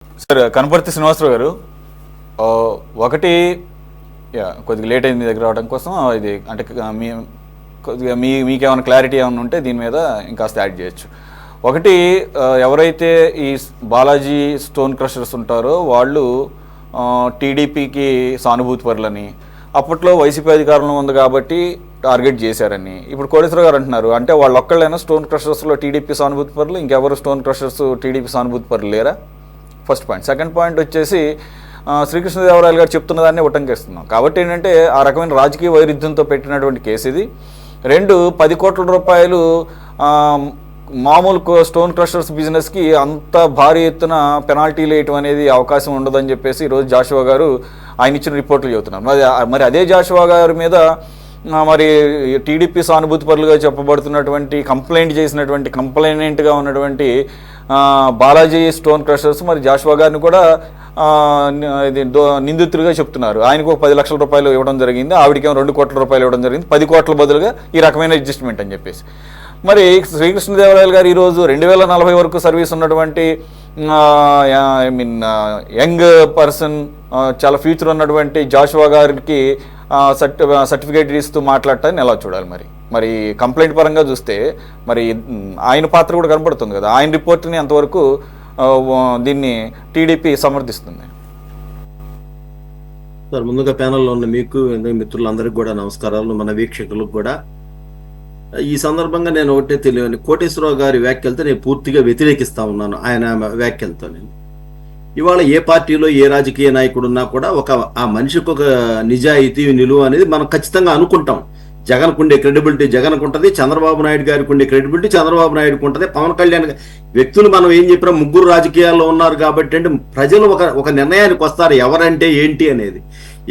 Sir Kanaparthi Srinivasarao గారు, ఒకటి కొద్దిగా లేట్ అయింది మీ దగ్గర రావడం కోసం. ఇది అంటే మీ కొద్దిగా మీకేమైనా క్లారిటీ ఏమైనా ఉంటే దీని మీద ఇంకాస్త యాడ్ చేయొచ్చు. ఒకటి, ఎవరైతే ఈ బాలాజీ స్టోన్ క్రషర్స్ ఉంటారో వాళ్ళు టీడీపీకి సానుభూతి పరులని, అప్పట్లో వైసీపీ అధికారంలో ఉంది కాబట్టి టార్గెట్ చేశారని ఇప్పుడు కోటేశ్వర గారు అంటున్నారు. అంటే వాళ్ళు ఒక్కళ్ళైనా స్టోన్ క్రషర్స్లో టీడీపీ సానుభూతి పరులు, ఇంకెవరు స్టోన్ క్రషర్స్ టీడీపీ సానుభూతి పరులు లేరా? First point. సెకండ్ పాయింట్ వచ్చేసి శ్రీకృష్ణదేవరాయలు గారు చెప్తున్న దాన్ని ఉటంకిస్తున్నాం కాబట్టి ఏంటంటే ఆ రకమైన రాజకీయ వైరుధ్యంతో పెట్టినటువంటి కేసు ఇది. రెండు, 10 కోట్ల రూపాయలు మామూలు స్టోన్ క్రషర్స్ బిజినెస్కి అంత భారీ ఎత్తున పెనాల్టీలు వేయటం అనేది అవకాశం ఉండదని చెప్పేసి ఈరోజు జాషువా గారు ఆయన ఇచ్చిన రిపోర్ట్లు చెబుతున్నారు. మరి అదే జాషువా గారి మీద మరి టీడీపీ సానుభూతి పరులుగా చెప్పబడుతున్నటువంటి కంప్లైంట్గా ఉన్నటువంటి బాలాజీ స్టోన్ క్రషర్స్ మరి జాషువా గారిని కూడా ఇది నిందితులుగా చెప్తున్నారు. ఆయనకు 10 లక్షల రూపాయలు ఇవ్వడం జరిగింది, ఆవిడకేమో 2 కోట్ల రూపాయలు ఇవ్వడం జరిగింది, 10 కోట్ల బదులుగా ఈ రకమైన అడ్జస్ట్మెంట్ అని చెప్పేసి. మరి శ్రీకృష్ణదేవరాయలు గారు ఈరోజు 2040 వరకు సర్వీస్ ఉన్నటువంటి యంగ్ పర్సన్, చాలా ఫ్యూచర్ ఉన్నటువంటి జాషువా గారికి సర్టిఫికేట్ ఇస్తూ మాట్లాడటాన్ని ఎలా చూడాలి? మరి కంప్లైంట్ పరంగా చూస్తే మరి ఆయన పాత్ర కూడా కనపడుతుంది కదా. ఆయన రిపోర్ట్ని అంతవరకు దీన్ని టీడీపీ సమర్థిస్తుంది. సార్, ముందుగా ప్యానల్లో ఉన్న మీకు మిత్రులందరికీ కూడా నమస్కారాలు, మన వీక్షకులకు కూడా. ఈ సందర్భంగా నేను ఒకటే తెలియని, కోటేశ్వరరావు గారి వ్యాఖ్యలతో నేను పూర్తిగా వ్యతిరేకిస్తా ఉన్నాను. ఆయన వ్యాఖ్యలతో ఇవాళ ఏ పార్టీలో ఏ రాజకీయ నాయకుడు ఉన్నా కూడా ఆ మనిషికి ఒక నిజాయితీ నిలువ అనేది మనం ఖచ్చితంగా అనుకుంటాం. జగన్కు ఉండే క్రెడిబిలిటీ జగన్కు ఉంటుంది, చంద్రబాబు నాయుడు గారికి ఉండే క్రెడిబిలిటీ చంద్రబాబు నాయుడుకు ఉంటుంది, పవన్ కళ్యాణ్ వ్యక్తులు మనం ఏం చెప్పినా ముగ్గురు రాజకీయాల్లో ఉన్నారు కాబట్టి అంటే ప్రజలు ఒక నిర్ణయానికి వస్తారు ఎవరంటే ఏంటి అనేది.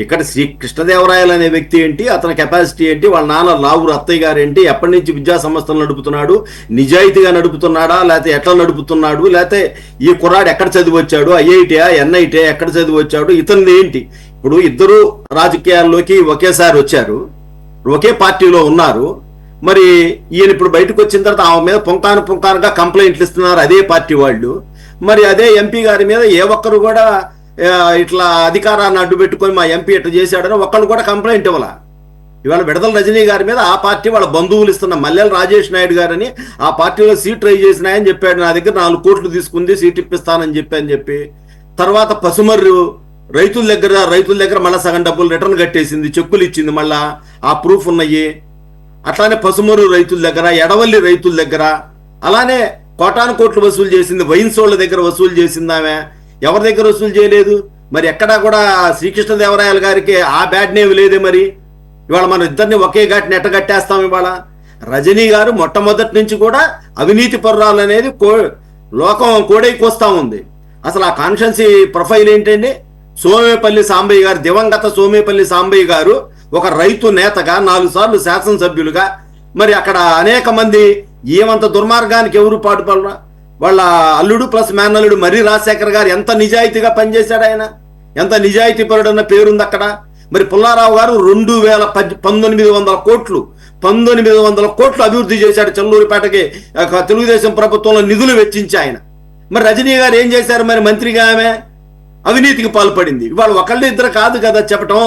ఇక్కడ శ్రీ కృష్ణదేవరాయలు అనే వ్యక్తి ఏంటి, అతని కెపాసిటీ ఏంటి, వాళ్ళ నాన్న లావురు అత్తయ్య గారు ఏంటి, ఎప్పటి నుంచి విద్యా సంస్థలు నడుపుతున్నాడు, నిజాయితీగా నడుపుతున్నాడా, లేకపోతే ఎట్లా నడుపుతున్నాడు, లేకపోతే ఈ కుర్రాడు ఎక్కడ చదివి వచ్చాడు, ఐఐటియా ఎన్ఐటియా ఎక్కడ చదివి వచ్చాడు, ఇతను ఏంటి. ఇప్పుడు ఇద్దరు రాజకీయాల్లోకి ఒకేసారి వచ్చారు, ఒకే పార్టీలో ఉన్నారు. మరి ఈయన ఇప్పుడు బయటకు వచ్చిన తర్వాత ఆమె మీద పుంకానుగా కంప్లైంట్లు ఇస్తున్నారు అదే పార్టీ వాళ్ళు. మరి అదే ఎంపీ గారి మీద ఏ ఒక్కరు కూడా ఇట్లా అధికారాన్ని అడ్డు పెట్టుకొని మా ఎంపీ ఇట్లా చేశాడని ఒక్కళ్ళు కూడా కంప్లైంట్ ఇవ్వాల. ఇవాళ విడదల రజనీ గారి మీద ఆ పార్టీ వాళ్ళ బంధువులు ఇస్తున్న మల్లెల రాజేష్ నాయుడు గారని ఆ పార్టీలో సీట్ ట్రై చేసినాయని చెప్పాడు. నా దగ్గర 4 కోట్లు తీసుకుంది, సీట్ ఇప్పిస్తానని చెప్పి తర్వాత పసుమర్రు రైతుల దగ్గర మళ్ళీ సగం డబ్బులు రిటర్న్ కట్టేసింది, చెక్కులు ఇచ్చింది, మళ్ళా ఆ ప్రూఫ్ ఉన్నాయి. అట్లానే పసుమరు రైతుల దగ్గర, ఎడవల్లి రైతుల దగ్గర, అలానే కోటాను కోట్లు వసూలు చేసింది, వైన్సోళ్ల దగ్గర వసూలు చేసింది. ఆమె ఎవరి దగ్గర వసూలు చేయలేదు. మరి ఎక్కడా కూడా శ్రీకృష్ణదేవరాయలు గారికి ఆ బ్యాడ్ నేమ్ లేదే. మరి ఇవాళ మనం ఇద్దరిని ఒకే ఘాటిని ఎట్టగట్టేస్తాం. ఇవాళ రజనీ గారు మొట్టమొదటి నుంచి కూడా అవినీతి పరురాలు అనేది లోకం కోడై కోస్తా ఉంది. అసలు ఆ కాన్స్టిట్యున్సీ ప్రొఫైల్ ఏంటండి? సోమేపల్లి సాంబయ్య గారు, దివంగత సోమేపల్లి సాంబయ్య గారు ఒక రైతు నేతగా 4 సార్లు శాసనసభ్యులుగా, మరి అక్కడ అనేక మంది ఏమంత దుర్మార్గానికి ఎవరు పాటుపడరా. వాళ్ళ అల్లుడు ప్లస్ మేనల్లుడు మర్రి రాజశేఖర్ గారు ఎంత నిజాయితీగా పనిచేశాడు, ఆయన ఎంత నిజాయితీ పరుడు అన్న పేరుంది అక్కడ. మరి పుల్లారావు గారు 1900 కోట్లు అభివృద్ధి చేశాడు చెల్లూరుపేటకి తెలుగుదేశం ప్రభుత్వంలో నిధులు వెచ్చించి ఆయన. మరి రజనీ గారు ఏం చేశారు? మరి మంత్రిగా ఆమె అవినీతికి పాల్పడింది. ఇవాళ ఒకళ్ళు ఇద్దరు కాదు కదా చెప్పటం.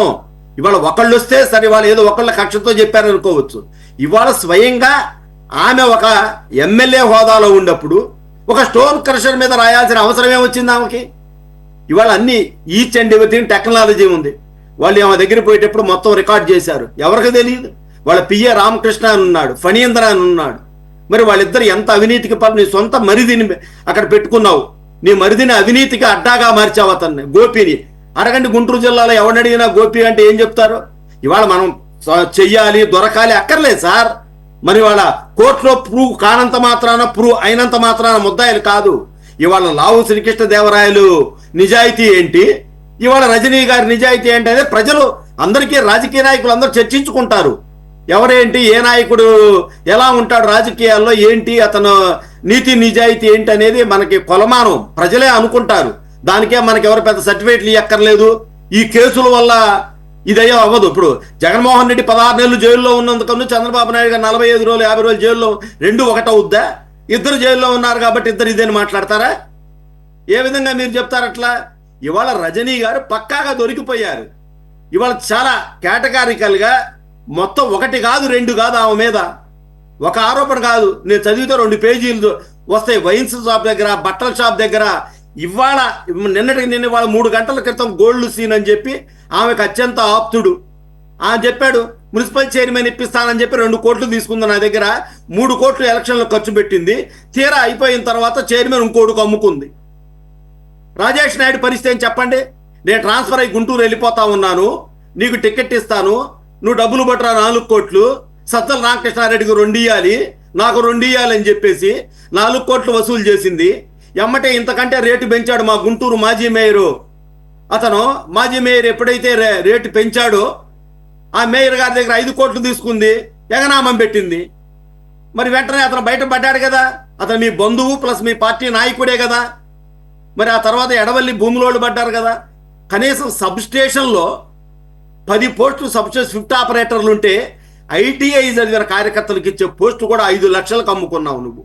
ఇవాళ ఒకళ్ళు వస్తే సరే, వాళ్ళు ఏదో ఒకళ్ళ కక్షతో చెప్పారనుకోవచ్చు. ఇవాళ స్వయంగా ఆమె ఒక ఎమ్మెల్యే హోదాలో ఉన్నప్పుడు ఒక స్టోన్ క్రషర్ మీద రాయాల్సిన అవసరం ఏమొచ్చింది ఆమెకి? ఇవాళ అన్ని ఈచ్ అండ్ ఎవ్రీథింగ్ టెక్నాలజీ ఉంది. వాళ్ళు ఆమె దగ్గర పోయేటప్పుడు మొత్తం రికార్డ్ చేశారు. ఎవరికి తెలియదు? వాళ్ళ పిఏ రామకృష్ణ అని ఉన్నాడు, ఫణీంద్ర అని ఉన్నాడు. మరి వాళ్ళిద్దరు ఎంత అవినీతికి నీ సొంత మరిదిని అక్కడ పెట్టుకున్నావు, నీ మరిదిని అవినీతికి అడ్డాగా మార్చావు అతన్ని, గోపిని. అరగండి గుంటూరు జిల్లాలో ఎవడడిగినా గోపి అంటే ఏం చెప్తారు? ఇవాళ మనం చెయ్యాలి, దొరకాలి అక్కర్లేదు సార్. మరి వాళ్ళ కోర్టులో ప్రూవ్ కానంత మాత్రాన, ప్రూవ్ అయినంత మాత్రాన ముద్దాయిలు కాదు. ఇవాళ లావు శ్రీకృష్ణదేవరాయలు నిజాయితీ ఏంటి, ఇవాళ రజనీ గారి నిజాయితీ ఏంటి అనేది ప్రజలు అందరికీ, రాజకీయ నాయకులు అందరూ చర్చించుకుంటారు. ఎవరేంటి, ఏ నాయకుడు ఎలా ఉంటాడు రాజకీయాల్లో, ఏంటి అతను నీతి నిజాయితీ ఏంటి అనేది మనకి కొలమానం ప్రజలే అనుకుంటారు. దానికే మనకి ఎవరు పెద్ద సర్టిఫికేట్లు ఇవ్వక్కర్లేదు. ఈ కేసుల వల్ల ఇదయ్యో అవ్వదు. ఇప్పుడు జగన్మోహన్ రెడ్డి 16 నెలలు జైల్లో ఉన్నందుకన్నా చంద్రబాబు నాయుడు గారు 45 రోజులు 50 రోజులు జైల్లో, 2 ఒకటవుద్దా? ఇద్దరు జైల్లో ఉన్నారు కాబట్టి ఇద్దరు ఇదేని మాట్లాడతారా? ఏ విధంగా మీరు చెప్తారు అట్లా? ఇవాళ రజనీ గారు పక్కాగా దొరికిపోయారు. ఇవాళ చాలా కేటగారికల్గా మొత్తం 1 కాదు 2 కాదు ఆమె మీద ఒక ఆరోపణ కాదు, నేను చదివితే 2 పేజీలు వస్తాయి. వైన్స్ షాప్ దగ్గర, బట్టల షాప్ దగ్గర. ఇవాళ నిన్న ఇవాళ 3 గంటల క్రితం గోల్డ్ సీన్ అని చెప్పి ఆమెకు అత్యంత ఆప్తుడు చెప్పాడు, మున్సిపల్ చైర్మన్ ఇప్పిస్తానని చెప్పి 2 కోట్లు తీసుకుంది నా దగ్గర. 3 కోట్లు ఎలక్షన్లో ఖర్చు పెట్టింది. తీరా అయిపోయిన తర్వాత చైర్మన్ ఇంకోడుకు అమ్ముకుంది. రాజేష్ నాయుడు పరిస్థితి ఏం చెప్పండి? నేను ట్రాన్స్ఫర్ అయ్యి గుంటూరు వెళ్ళిపోతా ఉన్నాను, నీకు టికెట్ ఇస్తాను, నువ్వు డబ్బులు పట్టరా 4 కోట్లు, సత్తల రామకృష్ణారెడ్డికి 2 ఇవ్వాలి, నాకు 2 ఇవ్వాలి అని చెప్పేసి 4 కోట్లు వసూలు చేసింది. ఎమ్మటే ఇంతకంటే రేటు పెంచాడు మా గుంటూరు మాజీ మేయరు. అతను మాజీ మేయర్ ఎప్పుడైతే రేటు పెంచాడో ఆ మేయర్ గారి దగ్గర 5 కోట్లు తీసుకుంది, ఎగనామం పెట్టింది. మరి వెంటనే అతను బయటపడ్డాడు కదా, అతను మీ బంధువు ప్లస్ మీ పార్టీ నాయకుడే కదా. మరి ఆ తర్వాత ఎడవల్లి భూమిలోళ్ళు పడ్డారు కదా. కనీసం సబ్ స్టేషన్లో 10 పోస్టులు సబ్ స్టేషన్ షిఫ్ట్ ఆపరేటర్లు ఉంటే ఐటీఐ చదివిన కార్యకర్తలకు ఇచ్చే పోస్టు కూడా 5 లక్షలకు అమ్ముకున్నావు నువ్వు.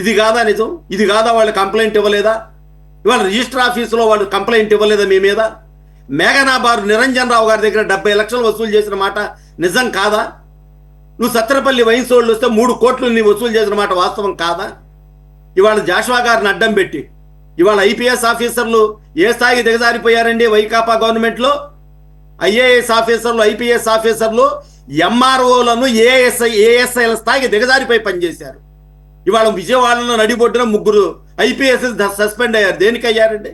ఇది కాదా నిజం? ఇది కాదా వాళ్ళు కంప్లైంట్ ఇవ్వలేదా? ఇవాళ రిజిస్టర్ ఆఫీసులో వాళ్ళు కంప్లైంట్ ఇవ్వలేదా మీ మీద? మేఘనాబారు నిరంజన్ రావు గారి దగ్గర 70 లక్షలు వసూలు చేసిన మాట నిజం కాదా? నువ్వు సత్తెనపల్లి వైన్స్ వాళ్ళు వస్తే 3 కోట్లు నీ వసూలు చేసిన మాట వాస్తవం కాదా? ఇవాళ జాషువా గారిని అడ్డం పెట్టి ఇవాళ ఐపీఎస్ ఆఫీసర్లు ఏ స్థాయికి దిగజారిపోయారండి వైకాపా గవర్నమెంట్లో? ఐఏఎస్ ఆఫీసర్లు, ఐపీఎస్ ఆఫీసర్లు ఎంఆర్ఓలను ఏఎస్ఐల స్థాయికి దిగజారిపోయి పనిచేశారు. ఇవాళ విజయవాడలో నడిబొడ్డున 3 ఐపీఎస్ సస్పెండ్ అయ్యారు. దేనికి అయ్యారండి?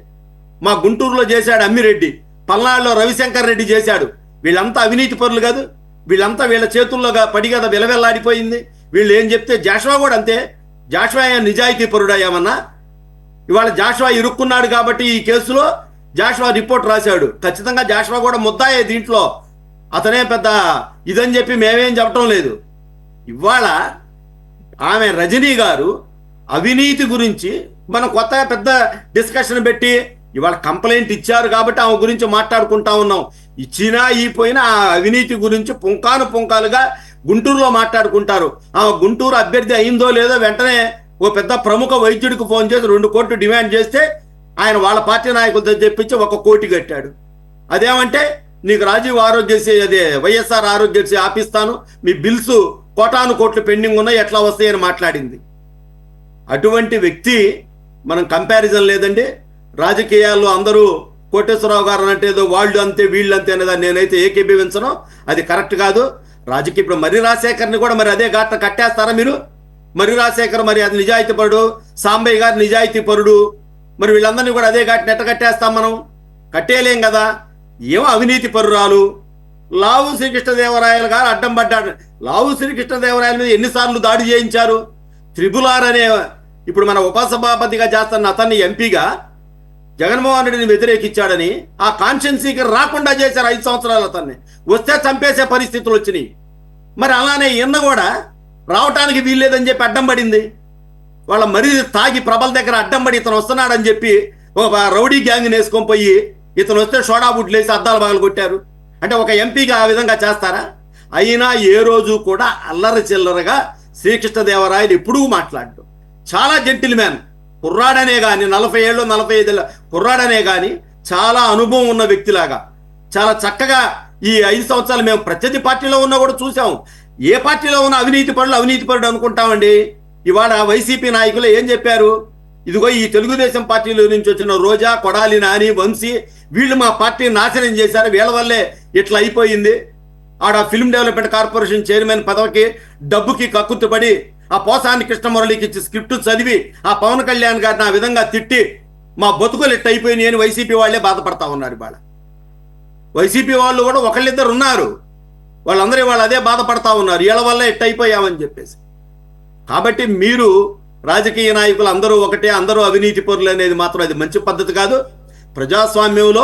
మా గుంటూరులో చేశాడు అమ్మిరెడ్డి, పల్నాడులో రవిశంకర్ రెడ్డి చేశాడు. వీళ్ళంతా అవినీతి పరులు కాదు? వీళ్ళంతా వీళ్ళ చేతుల్లో పడి కదా విలవెల్లాడిపోయింది. వీళ్ళు ఏం చెప్తే జాషువా కూడా అంతే. జాషువా నిజాయితీ పరుడయ్యామన్నా. ఇవాళ జాషువా ఇరుక్కున్నాడు కాబట్టి ఈ కేసులో జాషువా రిపోర్ట్ రాశాడు. ఖచ్చితంగా జాషువా కూడా ముద్దాయే దీంట్లో. అతనే పెద్ద ఇదని చెప్పి మేమేం చెప్పటం లేదు. ఇవాళ ఆమె రజనీ గారు అవినీతి గురించి మనం కొత్త పెద్ద డిస్కషన్ పెట్టి ఇవాళ కంప్లైంట్ ఇచ్చారు కాబట్టి ఆమె గురించి మాట్లాడుకుంటా ఉన్నాం. ఇచ్చినా ఈపోయినా ఆ అవినీతి గురించి పుంకాలుగా గుంటూరులో మాట్లాడుకుంటారు. ఆమె గుంటూరు అభ్యర్థి అయిందో లేదో వెంటనే ఓ పెద్ద ప్రముఖ వైద్యుడికి ఫోన్ చేసి 2 కోట్లు డిమాండ్ చేస్తే ఆయన వాళ్ళ పార్టీ నాయకులతో చెప్పించి 1 కోటి కట్టాడు. అదేమంటే నీకు రాజీవ్ ఆరోగ్యశ్రీ అదే వైఎస్ఆర్ ఆరోగ్యశ్రీ ఆపిస్తాను, మీ బిల్స్ కోటాను కోట్లు పెండింగ్ ఉన్నాయి, ఎట్లా వస్తాయని మాట్లాడింది. అటువంటి వ్యక్తి మనం కంపారిజన్ లేదండి. రాజకీయాల్లో అందరూ కోటేశ్వరరావు గారు అంటే ఏదో వాళ్ళు అంతే వీళ్ళు అంతే అనేదాన్ని నేనైతే ఏకీభవించను. అది కరెక్ట్ కాదు. రాజకీయ ఇప్పుడు మర్రి రాజశేఖర్ని కూడా మరి అదే ఘాట్న కట్టేస్తారా మీరు? మర్రి రాజశేఖర్ మరి అది నిజాయితీ పరుడు, సాంబయ్య గారు నిజాయితీ పరుడు, మరి వీళ్ళందరినీ కూడా అదే ఘాట్న ఎట్ట కట్టేస్తాం మనం? కట్టేయలేం కదా. ఏమో అవినీతి పరురాలు లావు శ్రీకృష్ణదేవరాయలు గారు అడ్డం పడ్డాడు. లావు శ్రీకృష్ణదేవరాయల మీద ఎన్నిసార్లు దాడి చేయించారు? త్రిబులార్ అనే ఇప్పుడు మన ఉపసభాపతిగా చేస్తున్న అతన్ని ఎంపీగా జగన్మోహన్ రెడ్డిని వ్యతిరేకించాడని ఆ కాన్స్టిట్యున్సీకి రాకుండా చేశారు 5 సంవత్సరాలు. అతన్ని వస్తే చంపేసే పరిస్థితులు వచ్చినాయి. మరి అలానే ఈయన కూడా రావటానికి వీల్లేదని చెప్పి అడ్డం పడింది. వాళ్ళ మరీ తాగి ప్రభల దగ్గర అడ్డం పడి ఇతను వస్తున్నాడని చెప్పి ఒక రౌడీ గ్యాంగ్ వేసుకొని పోయి ఇతను వస్తే సోడా బుడ్లు వేసి అద్దాలు పగలు కొట్టారు. అంటే ఒక ఎంపీగా ఆ విధంగా చేస్తారా? అయినా ఏ రోజు కూడా అల్లరి చిల్లరగా శ్రీకృష్ణదేవరాయలు ఎప్పుడూ మాట్లాడు. చాలా జెంటిల్ మ్యాన్, కుర్రాడనే కానీ 40 ఏళ్ళు 45 ఏళ్ళ కుర్రాడనే కానీ చాలా అనుభవం ఉన్న వ్యక్తిలాగా చాలా చక్కగా ఈ 5 సంవత్సరాలు మేము ప్రత్యర్థి పార్టీలో ఉన్నా కూడా చూసాం. ఏ పార్టీలో ఉన్న అవినీతి పరుడు అనుకుంటామండి. ఇవాళ వైసీపీ నాయకులు ఏం చెప్పారు? ఇదిగో ఈ తెలుగుదేశం పార్టీలో నుంచి వచ్చిన రోజా, కొడాలి నాని, వంశీ వీళ్ళు మా పార్టీని నాశనం చేశారు, వీళ్ళ వల్లే ఇట్లా అయిపోయింది. ఆడ ఫిల్మ్ డెవలప్మెంట్ కార్పొరేషన్ చైర్మన్ పదవికి డబ్బుకి కక్కుతుపడి ఆ పోసాని కృష్ణమురళికి ఇచ్చి స్క్రిప్ట్ చదివి ఆ పవన్ కళ్యాణ్ గారిని ఆ విధంగా తిట్టి మా బతుకులు ఎట్ట అయిపోయినాయి అని వైసీపీ వాళ్ళే బాధపడతా ఉన్నారు. ఇవాళ వైసీపీ వాళ్ళు కూడా 1-2 ఉన్నారు, వాళ్ళందరూ వాళ్ళు అదే బాధపడతా ఉన్నారు, వీళ్ళ వల్ల ఎట్ట అయిపోయామని చెప్పేసి. కాబట్టి మీరు రాజకీయ నాయకులు అందరూ ఒకటే, అందరూ అవినీతి పరులు అనేది మాత్రం అది మంచి పద్ధతి కాదు. ప్రజాస్వామ్యంలో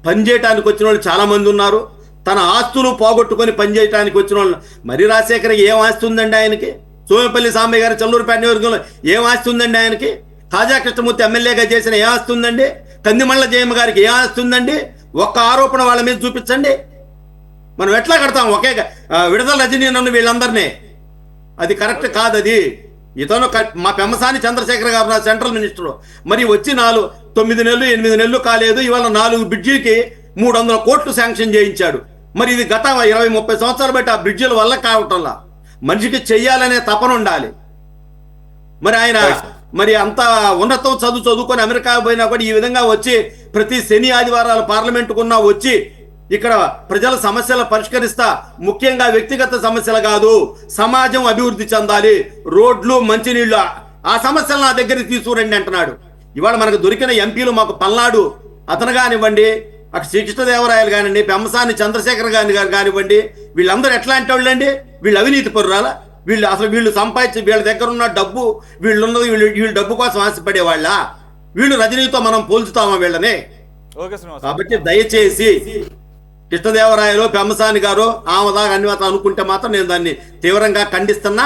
పనిచేయటానికి వచ్చిన వాళ్ళు చాలా మంది ఉన్నారు. తన ఆస్తులు పోగొట్టుకొని పనిచేయటానికి వచ్చిన వాళ్ళు మరి రాజశేఖర్కి ఏం ఆస్తి ఉందండి ఆయనకి? సోమపల్లి సాంబయ్య గారి చల్లూరుపేట నియోజకవర్గంలో ఏం ఆస్తి ఉందండి ఆయనకి? తాజా కృష్ణమూర్తి ఎమ్మెల్యేగా చేసిన ఏ ఆస్తి ఉందండి? కందిమళ్ళ జయమ్మ గారికి ఏ ఆస్తి ఉందండి? ఒక్క ఆరోపణ వాళ్ళ మీద చూపించండి. మనం ఎట్లా కడతాం ఒకే విడుదల రజనీ నన్ను వీళ్ళందరినీ? అది కరెక్ట్ కాదు. అది ఇతను మా పెమ్మసాని చంద్రశేఖర్ గారు నా సెంట్రల్ మినిస్టర్. మరి వచ్చి 9 నెలలు 8 నెలలు కాలేదు, ఇవాళ 4 బ్రిడ్జికి 300 కోట్లు శాంక్షన్ చేయించాడు. మరి ఇది గత 20-30 సంవత్సరాలు బట్టి ఆ బ్రిడ్జిల వల్ల కావటంలా. మనిషికి చెయ్యాలనే తపన ఉండాలి. మరి ఆయన మరి అంత ఉన్నతం చదువుకొని అమెరికా పోయినా కూడా ఈ విధంగా వచ్చి ప్రతి శని ఆదివారాలు పార్లమెంటుకున్నా వచ్చి ఇక్కడ ప్రజల సమస్యలు పరిష్కరిస్తా, ముఖ్యంగా వ్యక్తిగత సమస్యలు కాదు, సమాజం అభివృద్ధి చెందాలి, రోడ్లు మంచినీళ్లు, ఆ సమస్యలు నా దగ్గరికి తీసుకురండి అంటున్నాడు. ఇవాళ మనకు దొరికిన ఎంపీలు మాకు పల్నాడు అతను కానివ్వండి, అటు శ్రీకృష్ణదేవరాయలు కానివ్వండి, పెమ్మసాని చంద్రశేఖర్ గారు కానివ్వండి, వీళ్ళందరూ ఎట్లాంటి వాళ్ళు అండి? వీళ్ళు అవినీతి పరురాలా? వీళ్ళు సంపాదించి వీళ్ళ దగ్గర ఉన్న డబ్బు వీళ్ళున్నది వీళ్ళు డబ్బు కోసం ఆశపడేవాళ్ళ? వీళ్ళు రజనీతో మనం పోల్చుతామా వీళ్ళని? కాబట్టి దయచేసి కృష్ణదేవరాయలు పెమ్మసాని గారు ఆమెదాగా అన్నివత అనుకుంటే మాత్రం నేను దాన్ని తీవ్రంగా ఖండిస్తున్నా.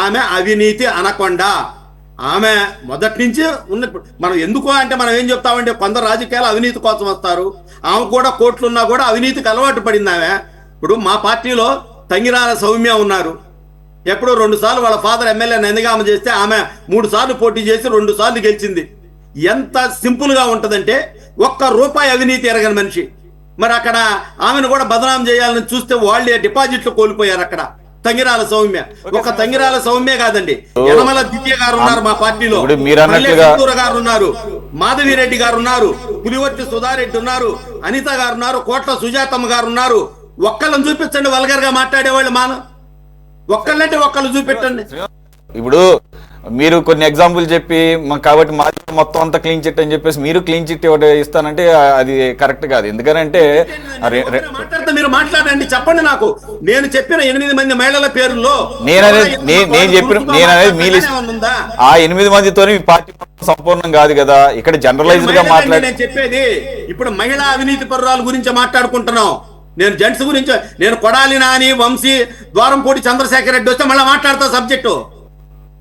ఆమె అవినీతి అనకుండా, ఆమె మొదటి నుంచి ఉన్నప్పుడు మనం ఎందుకు అంటే మనం ఏం చెప్తామంటే కొందరు రాజకీయాలు అవినీతి కోసం వస్తారు. ఆమె కూడా కోట్లున్నా కూడా అవినీతికి అలవాటు పడింది ఆమె. ఇప్పుడు మా పార్టీలో తంగిరాల సౌమ్య ఉన్నారు. ఎప్పుడో 2 సార్లు వాళ్ళ ఫాదర్ ఎమ్మెల్యే నందిగామ చేస్తే ఆమె 3 సార్లు పోటీ చేసి 2 సార్లు గెలిచింది. ఎంత సింపుల్ గా ఉంటదంటే ₹1 అవినీతి ఎరగని మనిషి. మరి అక్కడ ఆమెను కూడా బదనాం చేయాలని చూస్తే వాళ్ళే డిపాజిట్లు కోల్పోయారు అక్కడ. తంగిరాల సౌమ్య, ఒక తంగిరాల సౌమ్య కాదండి, యనమల దివ్య గారు ఉన్నారు మా పార్టీలో, గారు ఉన్నారు, మాధవిరెడ్డి గారు ఉన్నారు, పులివర్తి సుధారెడ్డి ఉన్నారు, అనిత గారు ఉన్నారు, కోట్ల సుజాతమ్మ గారు ఉన్నారు. ఒక్కళ్ళని చూపించండి వల్గర్ గా మాట్లాడేవాళ్ళు. ఒక్కళ్ళంటే ఒక్కళ్ళు చూపెట్టండి. ఇప్పుడు మీరు కొన్ని ఎగ్జాంపుల్ చెప్పి కాబట్టి మాది మొత్తం అంతా క్లీన్ చిట్ అని చెప్పేసి మీరు క్లీన్ చిట్ ఇస్తానంటే అది కరెక్ట్ కాదు. ఎందుకంటే మాట్లాడితే మీరు మాట్లాడండి, చెప్పండి నాకు. నేను చెప్పిన 8 మంది మహిళల పేరులో నేను చెప్పిన మీ లిస్ట్ ఆ 8 మందితో మీ పార్టీ సంపూర్ణం కాదు కదా. ఇక్కడ జనరలైజ్డ్ గా మాట్లాడి నేను చెప్పేది ఇప్పుడు మహిళా అవినీతి పరురాల గురించి మాట్లాడుకుంటున్నాం. నేను జెంట్స్ గురించి, నేను కొడాలి నాని, వంశీ, ద్వారంపూడి చంద్రశేఖర్ రెడ్డి వస్తే మళ్ళీ మాట్లాడతా సబ్జెక్టు.